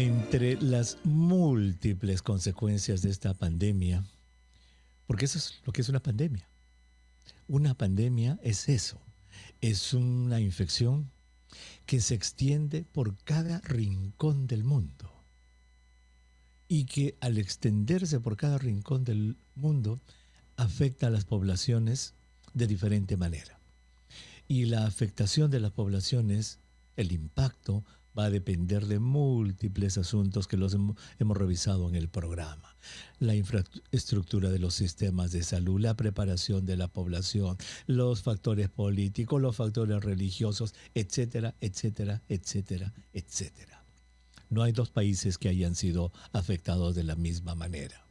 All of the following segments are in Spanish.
Entre las múltiples consecuencias de esta pandemia, porque eso es lo que es una pandemia. Una pandemia es eso, es una infección que se extiende por cada rincón del mundo y que al extenderse por cada rincón del mundo afecta a las poblaciones de diferente manera. Y la afectación de las poblaciones, el impacto, va a depender de múltiples asuntos que los hemos revisado en el programa. La infraestructura de los sistemas de salud, la preparación de la población, los factores políticos, los factores religiosos, etcétera, etcétera, etcétera, etcétera. No hay dos países que hayan sido afectados de la misma manera.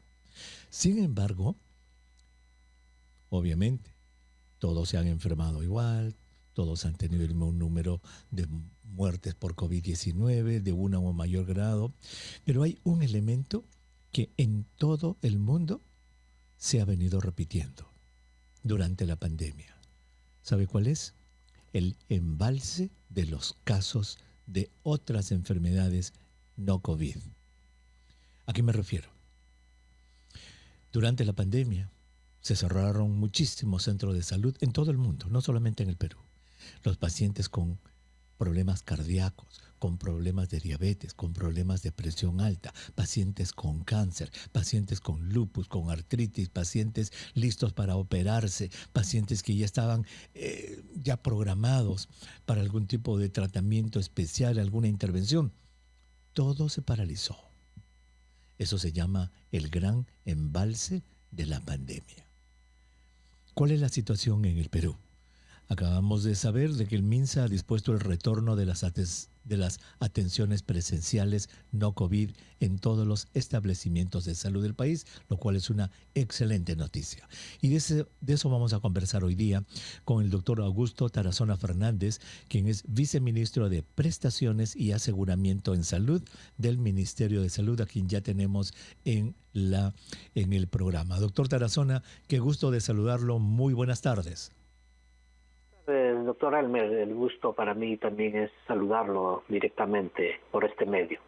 Sin embargo, obviamente, todos se han enfermado igual, todos han tenido el mismo número de muertes por COVID-19 de una o mayor grado, pero hay un elemento que en todo el mundo se ha venido repitiendo durante la pandemia. ¿Sabe cuál es? El embalse de los casos de otras enfermedades no COVID. ¿A qué me refiero? Durante la pandemia se cerraron muchísimos centros de salud en todo el mundo, no solamente en el Perú. Los pacientes con problemas cardíacos, con problemas de diabetes, con problemas de presión alta, pacientes con cáncer, pacientes con lupus, con artritis, pacientes listos para operarse, pacientes que ya estaban ya programados para algún tipo de tratamiento especial, alguna intervención. Todo se paralizó. Eso se llama el gran embalse de la pandemia. ¿Cuál es la situación en el Perú? Acabamos de saber de que el MINSA ha dispuesto el retorno de las atenciones presenciales no COVID en todos los establecimientos de salud del país, lo cual es una excelente noticia. Y de eso vamos a conversar hoy día con el doctor Augusto Tarazona Fernández, quien es viceministro de Prestaciones y Aseguramiento en Salud del Ministerio de Salud, a quien ya tenemos en el programa. Doctor Tarazona, qué gusto de saludarlo. Muy buenas tardes. Doctor Elmer, el gusto para mí también es saludarlo directamente por este medio.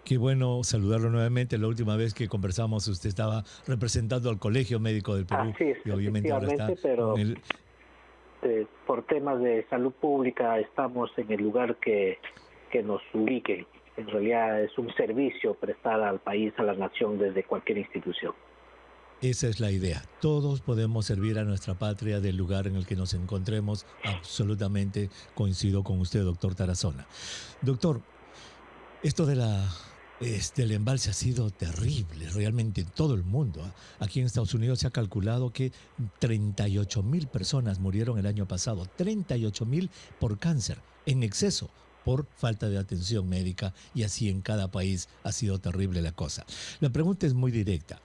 Qué bueno saludarlo nuevamente. La última vez que conversamos usted estaba representando al Colegio Médico del Perú. Así es, y obviamente ahora está pero con el... por temas de salud pública estamos en el lugar que nos ubique. En realidad es un servicio prestar al país, a la nación desde cualquier institución. Esa es la idea. Todos podemos servir a nuestra patria del lugar en el que nos encontremos. Absolutamente coincido con usted, doctor Tarazona. Doctor, esto del embalse ha sido terrible, realmente en todo el mundo. Aquí en Estados Unidos se ha calculado que 38,000 personas murieron el año pasado. 38,000 por cáncer, en exceso, por falta de atención médica. Y así en cada país ha sido terrible la cosa. La pregunta es muy directa.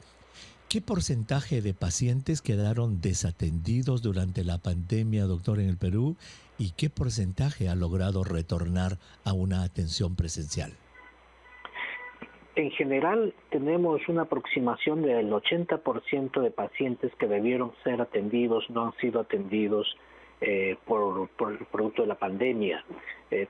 ¿Qué porcentaje de pacientes quedaron desatendidos durante la pandemia, doctor, en el Perú? ¿Y qué porcentaje ha logrado retornar a una atención presencial? En general, tenemos una aproximación del 80% de pacientes que debieron ser atendidos, no han sido atendidos por el producto de la pandemia.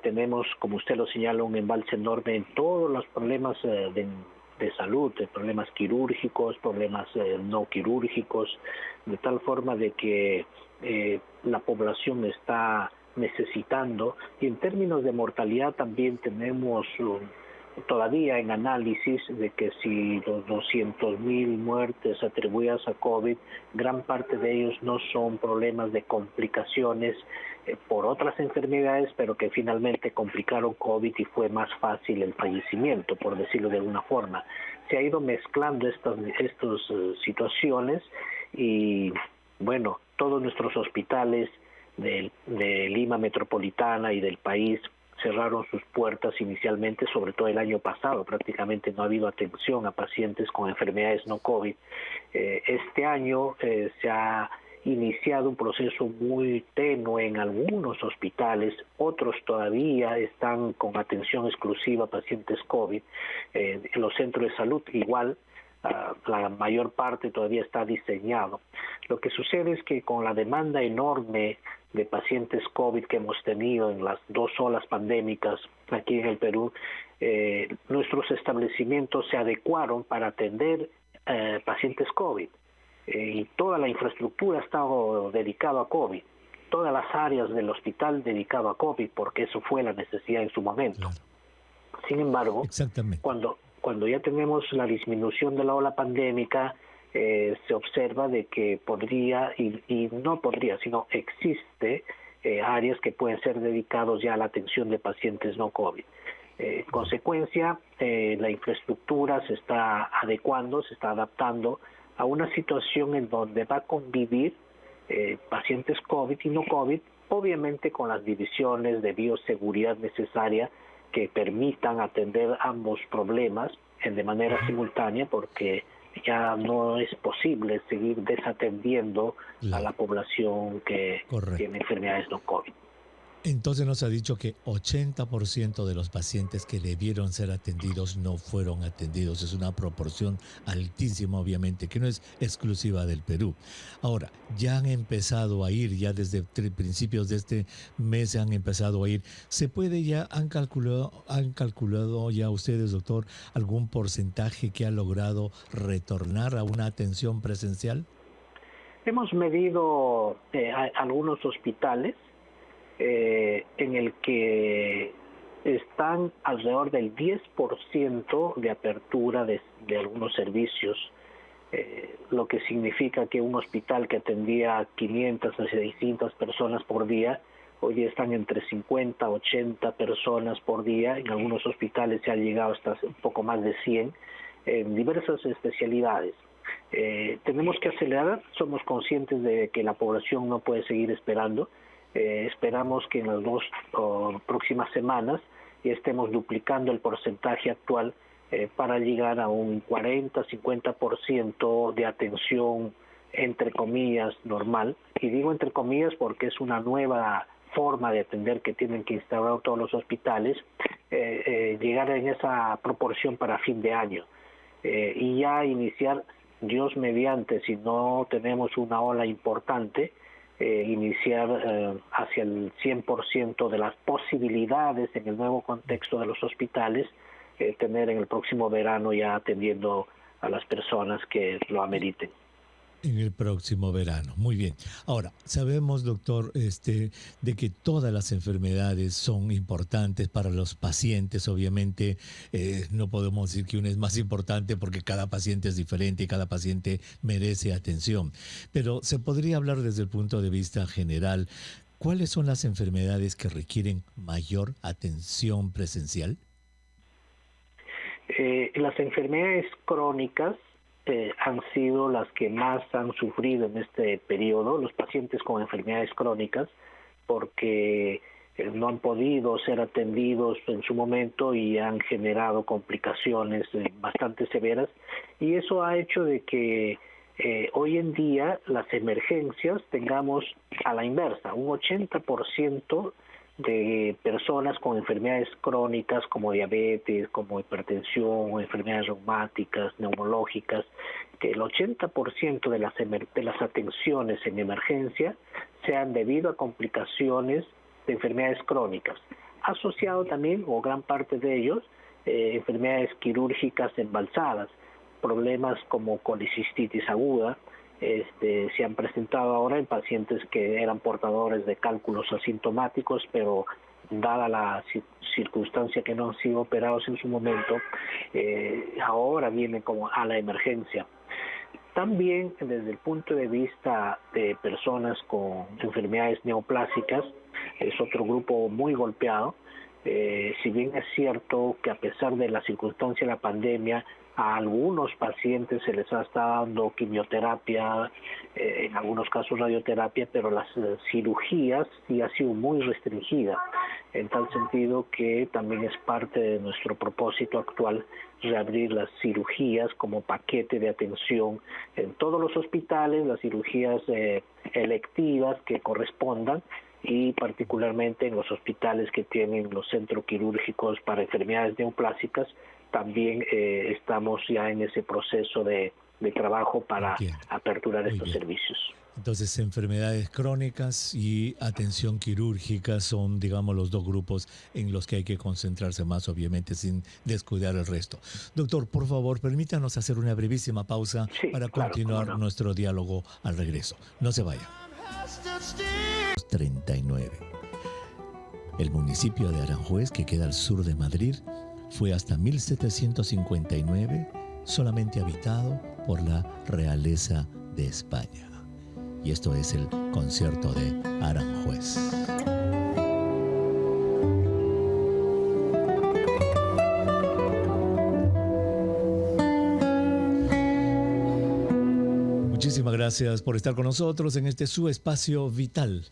Tenemos, como usted lo señala, un embalse enorme en todos los problemas de salud, de problemas quirúrgicos, problemas no quirúrgicos, de tal forma de que la población está necesitando. Y en términos de mortalidad también tenemos todavía en análisis de que si los 200,000 muertes atribuidas a COVID, gran parte de ellos no son problemas de complicaciones por otras enfermedades, pero que finalmente complicaron COVID y fue más fácil el fallecimiento, por decirlo de alguna forma. Se ha ido mezclando estas situaciones y, bueno, todos nuestros hospitales de Lima Metropolitana y del país cerraron sus puertas inicialmente, sobre todo el año pasado. Prácticamente no ha habido atención a pacientes con enfermedades no COVID. Este año se ha iniciado un proceso muy tenue en algunos hospitales, otros todavía están con atención exclusiva a pacientes COVID. En los centros de salud igual, la mayor parte todavía está diseñado. Lo que sucede es que con la demanda enorme de pacientes COVID que hemos tenido en las 2 olas pandémicas aquí en el Perú, nuestros establecimientos se adecuaron para atender pacientes COVID. Y toda la infraestructura ha estado dedicada a COVID, todas las áreas del hospital dedicado a COVID, porque eso fue la necesidad en su momento. Claro. Sin embargo, Exactamente. cuando ya tenemos la disminución de la ola pandémica, se observa de que podría, y no podría, sino existe áreas que pueden ser dedicados ya a la atención de pacientes no COVID. En consecuencia, la infraestructura se está adecuando, se está adaptando a una situación en donde va a convivir pacientes COVID y no COVID, obviamente con las divisiones de bioseguridad necesaria que permitan atender ambos problemas de manera simultánea, porque ya no es posible seguir desatendiendo a la población que tiene enfermedades no COVID. Entonces nos ha dicho que 80% de los pacientes que debieron ser atendidos no fueron atendidos. Es una proporción altísima, obviamente, que no es exclusiva del Perú. Ahora, ya han empezado a ir, ya desde principios de este mes han empezado a ir. ¿Se puede ya, han calculado ya ustedes, doctor, algún porcentaje que ha logrado retornar a una atención presencial? Hemos medido algunos hospitales en el que están alrededor del 10% de apertura de algunos servicios, lo que significa que un hospital que atendía 500 a 600 personas por día, hoy están entre 50 a 80 personas por día. En algunos hospitales se ha llegado hasta un poco más de 100 en diversas especialidades. Tenemos que acelerar, somos conscientes de que la población no puede seguir esperando. Esperamos que en las 2 próximas semanas ya estemos duplicando el porcentaje actual para llegar a un 40-50% de atención, entre comillas, normal. Y digo entre comillas porque es una nueva forma de atender que tienen que instaurar todos los hospitales, llegar en esa proporción para fin de año. Y ya iniciar, Dios mediante, si no tenemos una ola importante, iniciar hacia el 100% de las posibilidades en el nuevo contexto de los hospitales, tener en el próximo verano ya atendiendo a las personas que lo ameriten. En el próximo verano, muy bien. Ahora, sabemos, doctor, de que todas las enfermedades son importantes para los pacientes. Obviamente, no podemos decir que una es más importante porque cada paciente es diferente y cada paciente merece atención. Pero se podría hablar desde el punto de vista general. ¿Cuáles son las enfermedades que requieren mayor atención presencial? Las enfermedades crónicas han sido las que más han sufrido en este periodo, los pacientes con enfermedades crónicas, porque no han podido ser atendidos en su momento y han generado complicaciones bastante severas, y eso ha hecho de que hoy en día las emergencias tengamos a la inversa, un 80% de personas con enfermedades crónicas como diabetes, como hipertensión, o enfermedades reumáticas, neumológicas, que el 80% de las atenciones en emergencia sean debido a complicaciones de enfermedades crónicas, asociado también, o gran parte de ellos, enfermedades quirúrgicas embalsadas, problemas como colicistitis aguda, se han presentado ahora en pacientes que eran portadores de cálculos asintomáticos, pero dada la circunstancia que no han sido operados en su momento, ahora vienen como a la emergencia. También desde el punto de vista de personas con enfermedades neoplásicas, es otro grupo muy golpeado. Si bien es cierto que a pesar de la circunstancia de la pandemia, a algunos pacientes se les está dando quimioterapia, en algunos casos radioterapia, pero las cirugías sí ha sido muy restringida, en tal sentido que también es parte de nuestro propósito actual reabrir las cirugías como paquete de atención en todos los hospitales, las cirugías electivas que correspondan, y particularmente en los hospitales que tienen los centros quirúrgicos para enfermedades neoplásicas. También estamos ya en ese proceso de de trabajo para Entiendo. aperturar Muy estos bien. servicios. Entonces, enfermedades crónicas y atención quirúrgica son, digamos, los dos grupos en los que hay que concentrarse más, obviamente, sin descuidar el resto. Doctor, por favor, permítanos hacer una brevísima pausa Sí, para claro, cómo continuar no. nuestro diálogo al regreso. No se vaya. 39. El municipio de Aranjuez, que queda al sur de Madrid, fue hasta 1759 solamente habitado por la realeza de España. Y esto es el concierto de Aranjuez. Muchísimas gracias por estar con nosotros en este su espacio vital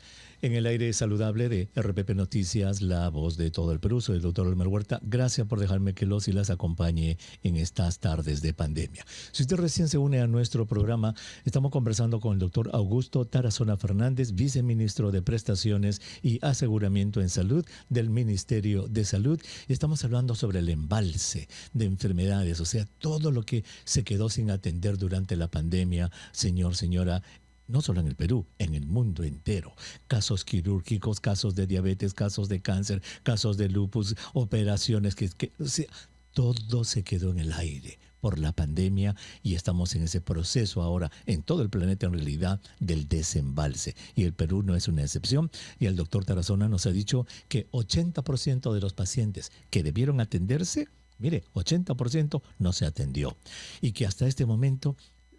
en el aire saludable de RPP Noticias, la voz de todo el Perú. Soy el doctor Elmer Huerta. Gracias por dejarme que los y las acompañe en estas tardes de pandemia. Si usted recién se une a nuestro programa, estamos conversando con el doctor Augusto Tarazona Fernández, viceministro de Prestaciones y Aseguramiento en Salud del Ministerio de Salud. Y estamos hablando sobre el embalse de enfermedades, o sea, todo lo que se quedó sin atender durante la pandemia, señor, señora, no solo en el Perú, en el mundo entero. Casos quirúrgicos, casos de diabetes, casos de cáncer, casos de lupus, operaciones o sea, todo se quedó en el aire por la pandemia y estamos en ese proceso ahora en todo el planeta en realidad del desembalse. Y el Perú no es una excepción. Y el doctor Tarazona nos ha dicho que 80% de los pacientes que debieron atenderse, mire, 80% no se atendió. Y que hasta este momento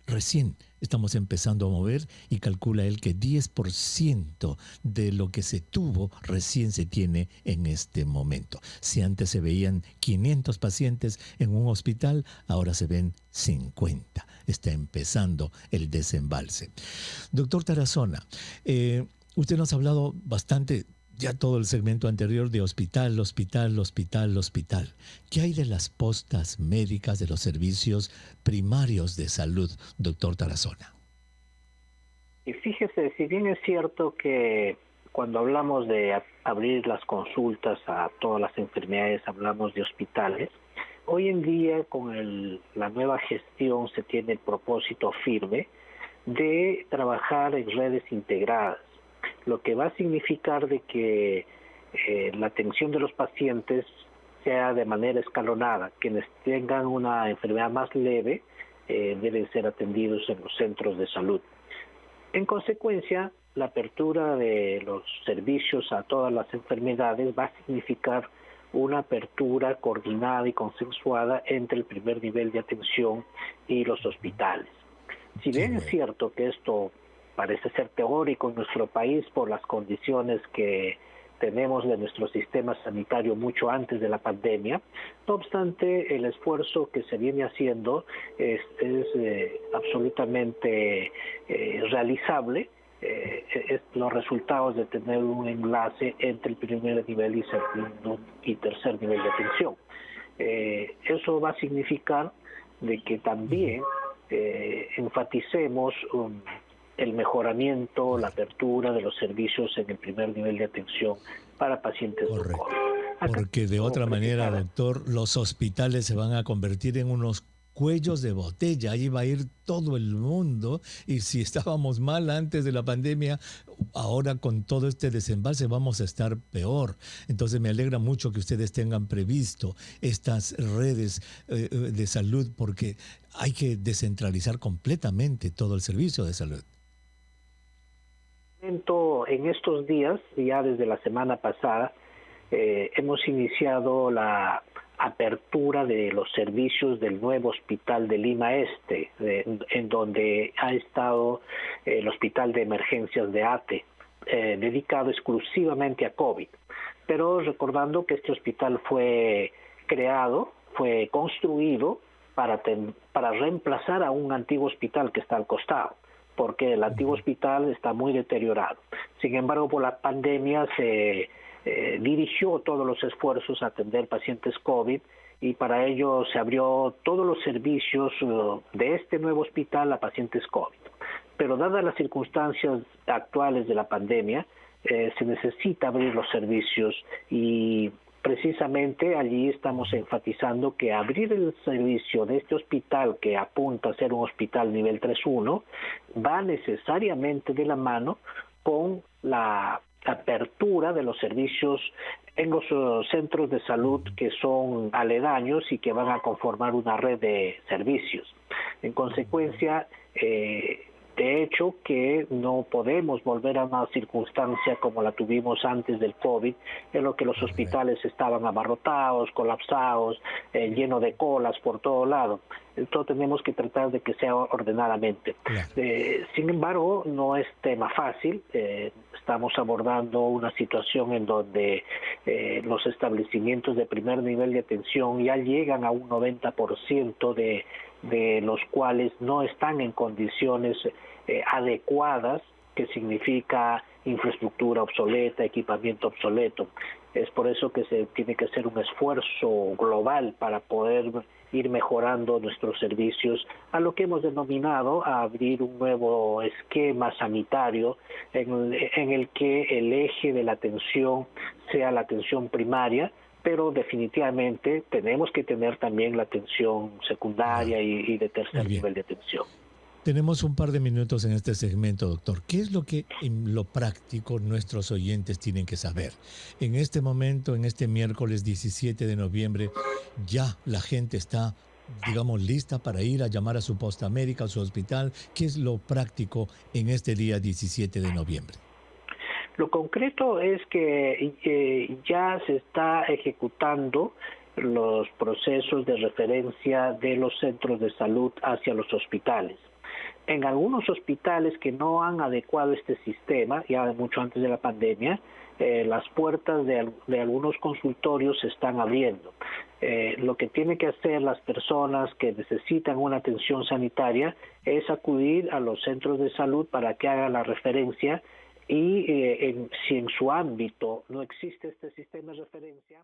recién estamos empezando a mover y calcula él que 10% de lo que se tuvo recién se tiene en este momento. Si antes se veían 500 pacientes en un hospital, ahora se ven 50. Está empezando el desembalse. Doctor Tarazona, usted nos ha hablado bastante, ya todo el segmento anterior, de hospital, hospital, hospital, hospital. ¿Qué hay de las postas médicas, de los servicios primarios de salud, doctor Tarazona? Y fíjese, si bien es cierto que cuando hablamos de abrir las consultas a todas las enfermedades, hablamos de hospitales, hoy en día con la nueva gestión se tiene el propósito firme de trabajar en redes integradas, lo que va a significar de que la atención de los pacientes sea de manera escalonada. Quienes tengan una enfermedad más leve deben ser atendidos en los centros de salud. En consecuencia, la apertura de los servicios a todas las enfermedades va a significar una apertura coordinada y consensuada entre el primer nivel de atención y los hospitales. Si bien es cierto que esto parece ser teórico en nuestro país por las condiciones que tenemos de nuestro sistema sanitario mucho antes de la pandemia, no obstante, el esfuerzo que se viene haciendo es absolutamente realizable. Los resultados de tener un enlace entre el primer nivel y segundo y tercer nivel de atención. Eso va a significar de que también enfaticemos el mejoramiento, la apertura de los servicios en el primer nivel de atención para pacientes con COVID. Porque de otra manera, doctor, los hospitales se van a convertir en unos cuellos de botella. Ahí va a ir todo el mundo y si estábamos mal antes de la pandemia, ahora con todo este desembalse vamos a estar peor. Entonces me alegra mucho que ustedes tengan previsto estas redes de salud porque hay que descentralizar completamente todo el servicio de salud. En estos días, ya desde la semana pasada, hemos iniciado la apertura de los servicios del nuevo hospital de Lima Este, en donde ha estado el hospital de emergencias de ATE, dedicado exclusivamente a COVID. Pero recordando que este hospital fue creado, fue construido para reemplazar a un antiguo hospital que está al costado, porque el antiguo hospital está muy deteriorado. Sin embargo, por la pandemia se dirigió todos los esfuerzos a atender pacientes COVID y para ello se abrió todos los servicios de este nuevo hospital a pacientes COVID. Pero dadas las circunstancias actuales de la pandemia, se necesita abrir los servicios y Precisamente allí estamos enfatizando que abrir el servicio de este hospital, que apunta a ser un hospital nivel 3.1, va necesariamente de la mano con la apertura de los servicios en los centros de salud que son aledaños y que van a conformar una red de servicios. En consecuencia, de hecho, que no podemos volver a una circunstancia como la tuvimos antes del COVID, en lo que los hospitales estaban abarrotados, colapsados, llenos de colas por todo lado. Entonces tenemos que tratar de que sea ordenadamente. Claro. Sin embargo, no es tema fácil. Estamos abordando una situación en donde los establecimientos de primer nivel de atención ya llegan a un 90% de los cuales no están en condiciones adecuadas, que significa infraestructura obsoleta, equipamiento obsoleto. Es por eso que se tiene que hacer un esfuerzo global para poder ir mejorando nuestros servicios a lo que hemos denominado a abrir un nuevo esquema sanitario en el que el eje de la atención sea la atención primaria, pero definitivamente tenemos que tener también la atención secundaria y de tercer nivel de atención. Tenemos un par de minutos en este segmento, doctor. ¿Qué es lo que en lo práctico nuestros oyentes tienen que saber? En este momento, en este miércoles 17 de noviembre, ya la gente está, digamos, lista para ir a llamar a su posta médica, a su hospital. ¿Qué es lo práctico en este día 17 de noviembre? Lo concreto es que ya se está ejecutando los procesos de referencia de los centros de salud hacia los hospitales. En algunos hospitales que no han adecuado este sistema, ya mucho antes de la pandemia, las puertas de algunos consultorios se están abriendo. Lo que tienen que hacer las personas que necesitan una atención sanitaria es acudir a los centros de salud para que hagan la referencia y si en su ámbito no existe este sistema de referencia,